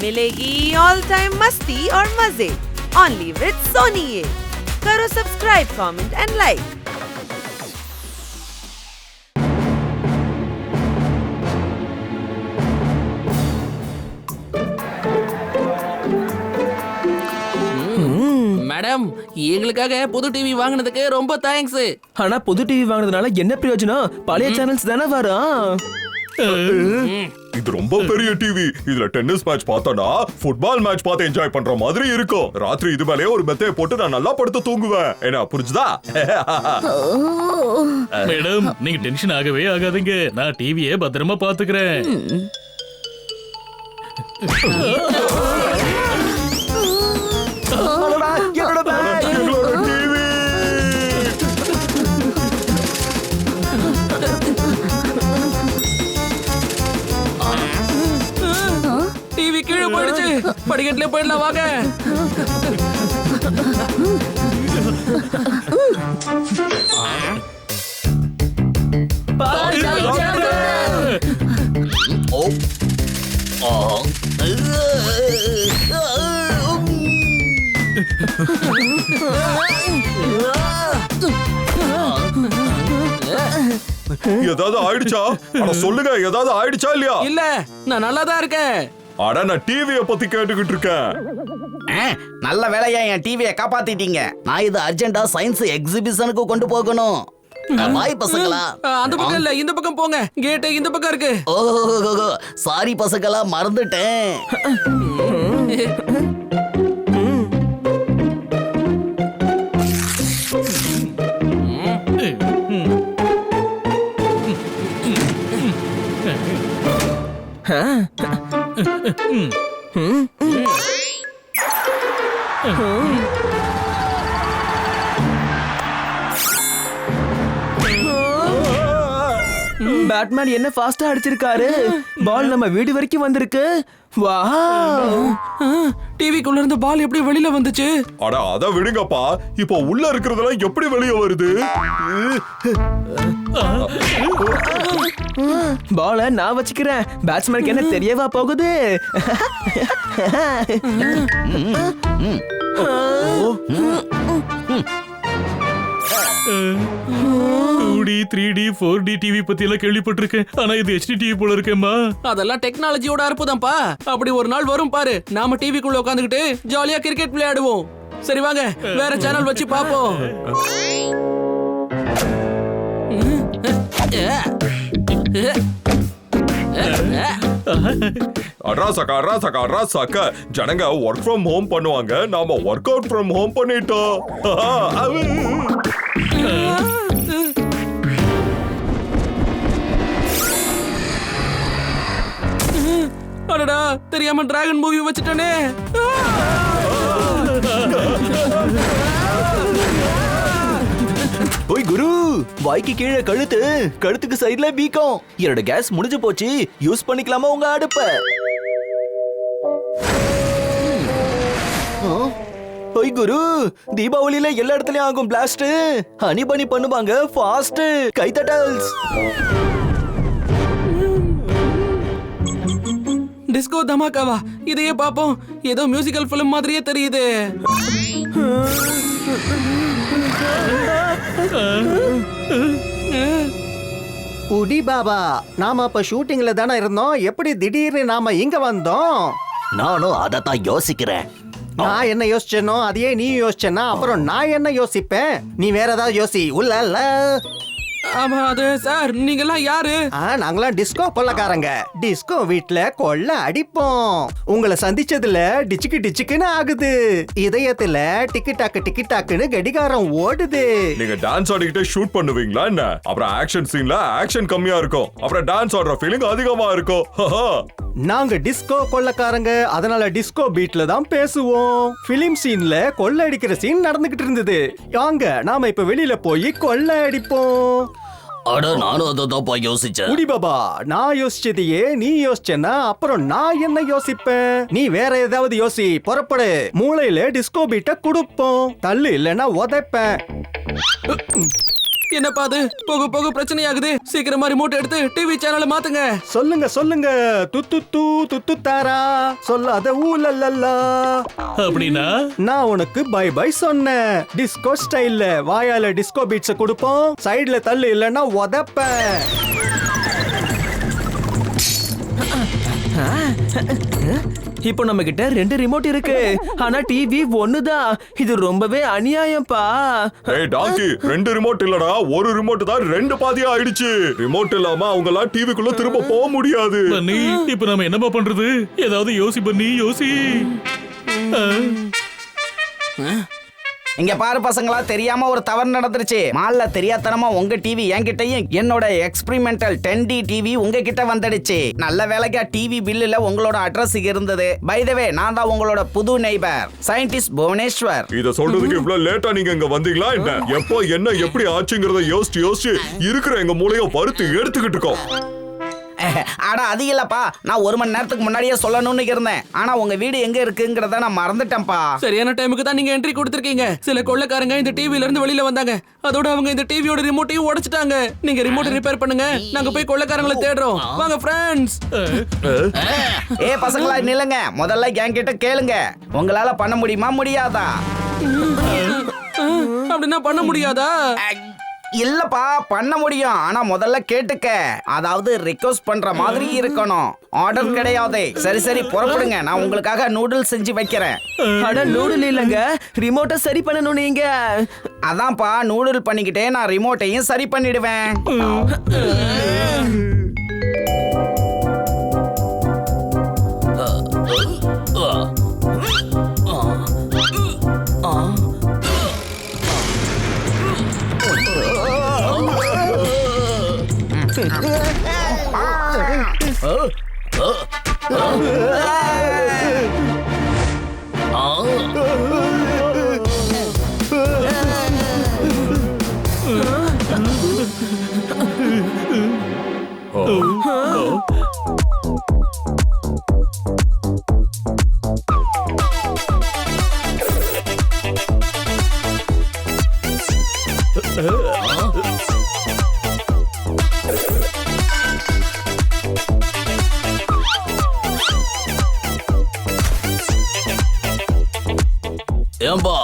मिलेगी all time मस्ती और मजे ओनली विद सोनी ये। करो subscribe, comment and like. Madam, எங்களுக்காக புது டிவி வாங்குனதுக்கு ரொம்ப தேங்க்ஸ். ஆனா புது டிவி வாங்குனதுனால என்ன பிரயோஜனம்? பழைய சேனல்ஸ் தானே வரும். இது ரொம்ப பெரிய டிவி. இதுல டென்னிஸ் மேட்ச் பார்த்தோம்னா ஃபுட்பால் மேட்ச் பார்த்து என்ஜாய் பண்ற மாதிரி இருக்கும். ராத்திரி இது மேலே ஒரு மெத்தையை போட்டு நான் நல்லா படுத்து தூங்குவேன். என்ன புரிஞ்சுதா? மேடம், நீங்க டென்ஷன் ஆகவே ஆகாதீங்க. நான் டிவியை பத்திரமா பாத்துக்கிறேன். எங்களோட டிவி. டிவி கீழே போயிடுச்சு. படிக்கட்டுல போயிடலாம் வாங்க. ஏதாவது ஆயிடுச்சா? அட சொல்லுங்க, ஏதாவது ஆயிடுச்சா இல்லையா? இல்ல, நான் நல்லா தான் இருக்கேன். அட நான் டிவியை பத்தி கேட்டுக்கிட்டு இருக்கேன். நல்ல வேலையா என் டிவியை காப்பாத்திட்டீங்க. நான் இது அர்ஜென்டா சயின்ஸ் எக்ஸிபிஷனுக்கு கொண்டு போகணும். பாய் பசங்களா. அந்த பக்கம் இல்ல, இந்த பக்கம் போங்க. கேட் இந்த பக்கம் இருக்கு. ஓ சாரி பசங்களா, மறந்துட்டேன். பேட்மேன் என்ன ஃபாஸ்டா அடிச்சிருக்காரு. பால் நம்ம வீடு வரைக்கும் வந்திருக்கு. வாவ்! டிவிக்குள்ள இருந்து பால் எப்படி வெளியில வந்துச்சு? அட அத விடுங்கப்பா. இப்போ உள்ள இருக்கிறதெல்லாம் எப்படி வெளியே வருது? பால நான் வச்சுக்கிறேன். பேட்ஸ்மேனுக்கு என்ன தெரியவா போகுது? டூடி 3D 4D டிவி பத்தி எல்லாம் கேள்விப்பட்டிருக்கேன். ஆனா இது HD டிவி போல இருக்கேம்மா. அதெல்லாம் டெக்னாலஜியோட அற்புதம்ப்பா. அப்படி ஒரு நாள் வரும் பாரு. நாம டிவிக்குள்ள உட்காந்துக்கிட்டு ஜாலியா கிரிக்கெட் விளையாடுவோம். சரி வாங்க, வேற சேனல் வச்சு பாப்போம். அட்ராசக்கா ஜனங்க ஒர்க் ஃப்ரம் ஹோம் பண்ணுவாங்க. நாம ஒர்க் அவுட் ஃப்ரம் ஹோம் பண்ணிட்டோம். அடடா, தெரியாம டிராகன் மூவி வச்சுட்டனே. ஓய் குரு, வாய்க்கு கீழே கழுத்து, கழுத்துக்கு சைடுல வீக்கம். என்னோட கேஸ் முடிஞ்சு போச்சு. யூஸ் பண்ணிக்கலாமா உங்க அடுப்ப? ஓய் குரு, தீபாவளியில எல்லா இடத்துலயும் ஆகும் பிளாஸ்ட். ஹனி பனி பண்ணுவாங்க ஃபாஸ்ட். கைத்தட்டல்ஸ். டிஸ்கோ தமாக்காவா? இதையே பாப்போம். ஏதோ மியூசிக்கல் பிலிம் மாதிரியே தெரியுது. உடி பாபா, நாம அப்ப ஷூட்டிங்ல தானே இருந்தோம். எப்படி திடீர்னு நாம இங்க வந்தோம்? நானும் அதத்தான் யோசிக்கிறேன். நான் என்ன யோசிச்சேனோ அதையே நீ யோசிச்சேன்னா அப்புறம் நான் என்ன யோசிப்பேன்? நீ வேற ஏதாவது யோசி. உள்ள ஆமா, அது சார், நீங்கெல்லாம் யாரு? நாங்களாம் டிஸ்கோ கொள்ளக்காரங்க. டிஸ்கோ வீட்ல கொள்ள அடிப்போம். உங்களை சந்திச்சதுல டிச்சுக்கு டிச்சுக்குன்னு ஆகுது. இதயத்துல டிக்கு டாக்குன்னு கடிகாரம் ஓடுது. நீங்க டான்ஸ் ஆடிக்கிட்டே ஷூட் பண்ணுவீங்களா என்ன? அப்புறம் ஆக்ஷன் சீன்ல ஆக்ஷன் கம்மியா இருக்கும். அப்புறம் டான்ஸ் ஆடுற ஃபீலிங் அதிகமா இருக்கும். நாங்க டிஸ்கோ கொள்ளக்காரங்க. அதனால டிஸ்கோ பீட்ல தான் பேசுவோம். பிலிம் சீன்ல கொள்ள அடிக்கிற சீன் நடந்துகிட்டு இருந்தது. வாங்க நாம இப்ப வெளியில போய் கொள்ள அடிப்போம். அட நானும் அததான் யோசிச்சேன். உடி பாபா, நான் யோசிச்சதையே நீ யோசிச்சேன்னா அப்புறம் நான் என்ன யோசிப்பேன்? நீ வேற ஏதாவது யோசி. புறப்படு. மூளையில டிஸ்கோ பீட்ட குடுப்போம். தள்ளு இல்லைன்னா உதைப்பேன். என்னப்பா அது போக போக பிரச்சனையாகுது. சீக்கிரமா ரிமோட் எடுத்து டிவி சேனலை மாத்துங்க. சொல்லுங்க சொல்லுங்க துத்து தூ துத்து தாரா சொல்லாத ஊலல்லா. அப்படின்னா நான் உனக்கு பை பை சொன்னேன். டிஸ்கோ ஸ்டைல்ல வாயால டிஸ்கோ பீட்ஸ் கொடுப்போம், சைடுல தள்ளு இல்லன்னா உதப்பேன். இப்போ நம்ம கிட்ட 2 ரிமோட் இருக்கு, ஆனா டிவி ஒண்ணுதான். இது ரொம்பவே அநியாயம்ப்பா. ஏய் டாங்கி, 2 ரிமோட் இல்லடா, ஒரு ரிமோட் தான் 2 பாதியா ஆயிடுச்சு. ரிமோட் இல்லாம அவங்கலாம் டிவிக்குள்ள திரும்ப போக முடியாது. பன்னி, இப்ப நம்ம என்னப்பா பண்றது? ஏதாவது யோசி பன்னி, யோசி. இங்க பாரு பசங்களா, தெரியாம ஒரு தவறு நடந்துருச்சு. மால்ல தெரியாதனமா உங்க டிவி என்கிட்டயும் என்னோட எக்ஸ்பெரிமெண்டல் 10D டிவி உங்ககிட்ட வந்துடுச்சு. நல்ல வேலைக்கா டிவி பில்லுல உங்களோட அட்ரஸ் இருந்தது. பை த வே, நான் தான் உங்களோட புது நெய்பர் சயின்டிஸ்ட் புவனேஸ்வர். இத சொல்றதுக்கு இவ்வளவு லேட்டா நீங்க இங்க வந்தீங்களா என்ன? எப்போ என்ன எப்படி ஆச்சுங்கறத யோசிச்சு இருக்கிற எங்க மூளைய பருத்து எடுத்துக்கிட்டு இருக்கோம். ஆனா அது இல்லப்பா, நான் 1 மணி நேரத்துக்கு முன்னாடியே சொல்லணும்னு இருந்தேன். ஆனா உங்க வீடு எங்க இருக்குங்கிறத நான் மறந்துட்டேன்ப்பா. சரியான டைமுக்கு தான் நீங்க என்ட்ரி கொடுத்திருக்கீங்க. சில கொள்ளைக்காரங்க இந்த டிவில இருந்து வெளியில வந்தாங்க. அதோட அவங்க இந்த டிவியோட ரிமோட்டையும் உடைச்சிட்டாங்க. நீங்க ரிமோட் ரிப்பேர் பண்ணுங்க, நாங்க போய் கொள்ளைக்காரங்களை தேடுறோம். வாங்க ஃப்ரெண்ட்ஸ். ஏ பசங்களா நில்லுங்க, முதல்ல என்கிட்ட கேளுங்க. உங்களால பண்ண முடியுமா முடியாதா? அப்படின்னா பண்ண முடியாதா? இல்லப்பா, பண்ண முடியும். ஆனா முதல்ல கேட்டுக்க. அதாவது ரிக்வெஸ்ட் பண்ற மாதிரி இருக்கணும், ஆர்டர் கிடையாது. சரி சரி புறப்படுங்க, நான் உங்களுக்காக நூடுல்ஸ் செஞ்சு வைக்கிறேன். அட நூடுல் இல்லங்க, ரிமோட்டை சரி பண்ணணும் நீங்க. அதான்ப்பா, நூடுல் பண்ணிக்கிட்டே நான் ரிமோட்டையும் சரி பண்ணிடுவேன். ஏம்பா,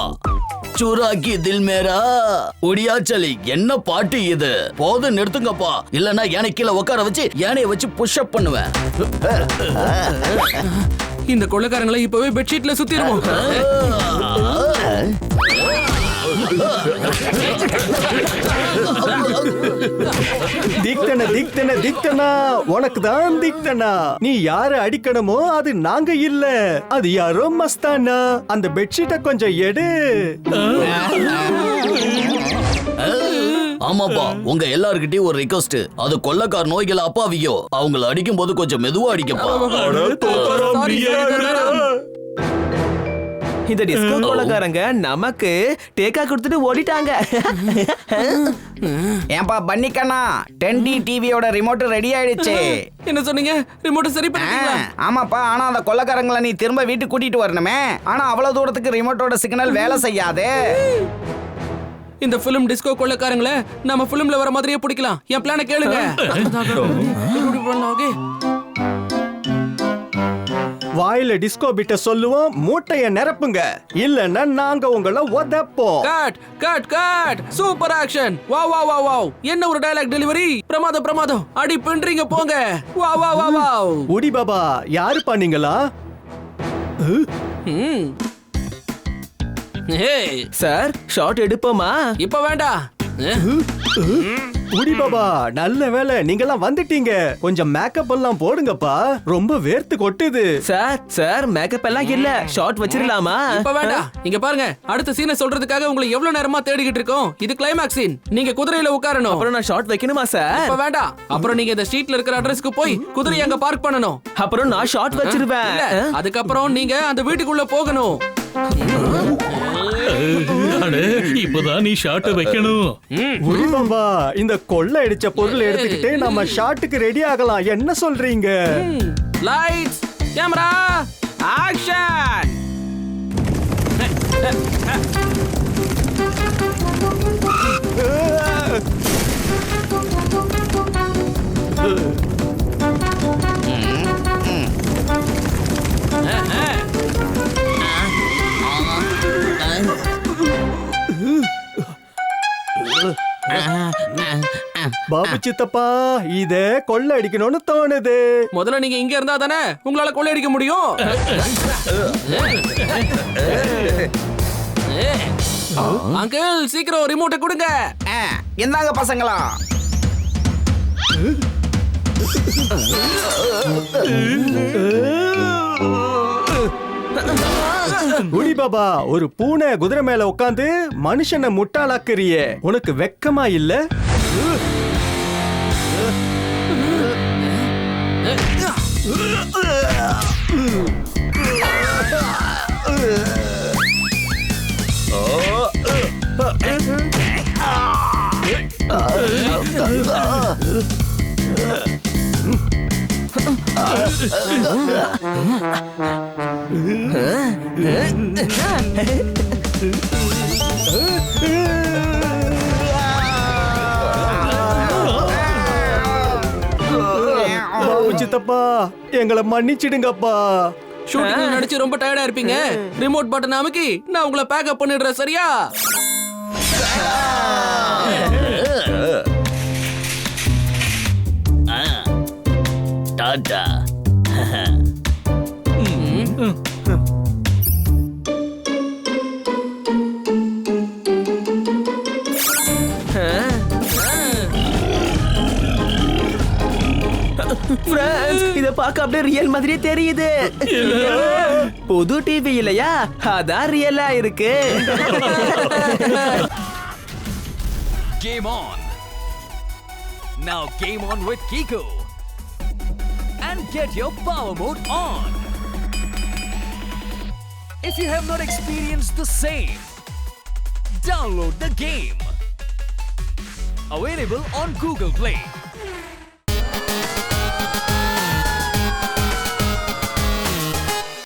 சுராக்கி தில் மேரா உடியா சலி, என்ன பாட்டு இது? போதும் நிறுத்துங்கப்பா, இல்லன்னா யானை கீழே உட்கார வச்சு யானையை வச்சு புஷ் அப் பண்ணுவேன். இந்த கொள்ளைக்காரங்களை இப்பவே பெட்ஷீட்ல சுத்திடுவோம். திக்தன திக்தன திக்தனா, உனக்கு தான் திக்தனா. நீ யார அடிக்கணுமோ அது நாங்க இல்ல, அது யாரோ மஸ்தானா. அந்த பெட்ஷீட்டை கொஞ்சம் எடு. ஆமாப்பா, உங்க எல்லார்கிட்டயும் ஒரு ரிக்வெஸ்ட். அது கொள்ளக்கார நோய்கள் அப்பாவியோ, அவங்கள அடிக்கும் போது கொஞ்சம் மெதுவா அடிக்கப்பா. இந்த டிஸ்கோ கொள்ளைக்காரங்க நமக்கு டேக்கா கொடுத்துட்டு ஓடிட்டாங்க. ஏன்பா பன்னிக்கண்ணா, 10D டிவியோட ரிமோட் ரெடி ஆயிடுச்சு. என்ன சொன்னீங்க? ரிமோட் சரி பண்ணிட்டீங்களா? ஆமாப்பா, ஆனா அந்த கொள்ளைக்காரங்களை நீ திரும்ப வீட்டுக்கு கூட்டிட்டு வரணுமே. ஆனா அவ்வளவு தூரத்துக்கு ரிமோட்டோட சிக்னல் வேலை செய்யாது. இந்த பிலிம் டிஸ்கோ கொள்ளைக்காரங்களை நம்ம பிலிம்ல வர மாதிரியே பிடிக்கலாம். என் பிளானை கேளுங்க. ஓகே, வாயில டிஸ்கோ பிட்ட சொல்லுவோம், மூட்டைய நிரப்புங்க, இல்லன்னா நாங்க உங்களை உதப்போம். Cut cut cut. Super action. Wow wow wow wow. என்ன ஒரு டயலாக் டெலிவரி. பிரமாதம் பிரமாதம். அடி பின்றீங்க போங்க. Wow wow wow wow. உடி பாபா, யாரு பண்ணீங்களா? சார், ஷாட் எடுப்போமா? இப்ப வேண்டாம். உடி பாபா, நல்ல வேலை நீங்கெல்லாம் வந்துட்டீங்க. கொஞ்சம் மேக்கப் எல்லாம் போடுங்கப்பா, ரொம்ப வேர்த்து கொட்டுது. சார் மேக்கப் எல்லாம் இல்ல, ஷாட் வச்சிரலாமா? இப்ப வேண்டாம். இங்க பாருங்க, அடுத்த சீனை சொல்றதுக்காக உங்களை எவ்வளவு நேரமா தேடிக்கிட்டு இருக்கோம். இது கிளைமாக்ஸ் சீன். நீங்க குதிரையில உட்காரணும். அப்புறம் நான் ஷாட் வைக்கணுமா சார்? இப்ப வேண்டாம். அப்புறம் நீங்க இந்த ஸ்ட்ரீட்ல இருக்கிற அட்ரஸ்க்கு போய் குதிரையை அங்க பார்க் பண்ணணும். அப்புறம் நான் ஷாட் வச்சிருவேன். இல்ல, அதுக்கப்புறம் நீங்க அந்த வீட்டுக்குள்ள போகணும். இப்பதான் நீ ஷாட் வைக்கணும். உடி பாபா, இந்த கொள்ளை அடிச்ச பொருள் எடுத்துக்கிட்டு நம்ம ஷாட்டுக்கு ரெடி ஆகலாம். என்ன சொல்றீங்க? Lights, camera, action. பாபு சித்தப்பா இத கொள்ளை அடிக்கணும்னு தோணுது. முதல்ல நீங்க இங்க இருந்தா தானே உங்களால கொள்ளையடிக்க முடியும். அங்கிள் சீக்கிரம் ரிமோட்டை கொடுங்க. என்னங்க பசங்களா? குடி பாபா, ஒரு பூனை குதிரை மேல உட்காந்து மனுஷனை முட்டாளாக்குறியே, உனக்கு வெக்கமா இல்ல? பாபு சித்தப்பா எங்களை மன்னிச்சிடுங்கப்பா. ஷூட்டிங்ல நடிச்சு ரொம்ப டயர்டா இருப்பீங்க. ரிமோட் பட்டன் அமுக்கி நான் உங்களை பேக்கப் பண்ணிடுறேன், சரியா? டாடா. இத பார்க்க அப்படியே ரியல் மாதிரியே தெரியுது. புது டிவி இல்லையா, அதான் ரியலா இருக்கு. Game on. Now game on with Kiko. And get your power mode on. If you have not experienced the same, download the game. Available on Google Play.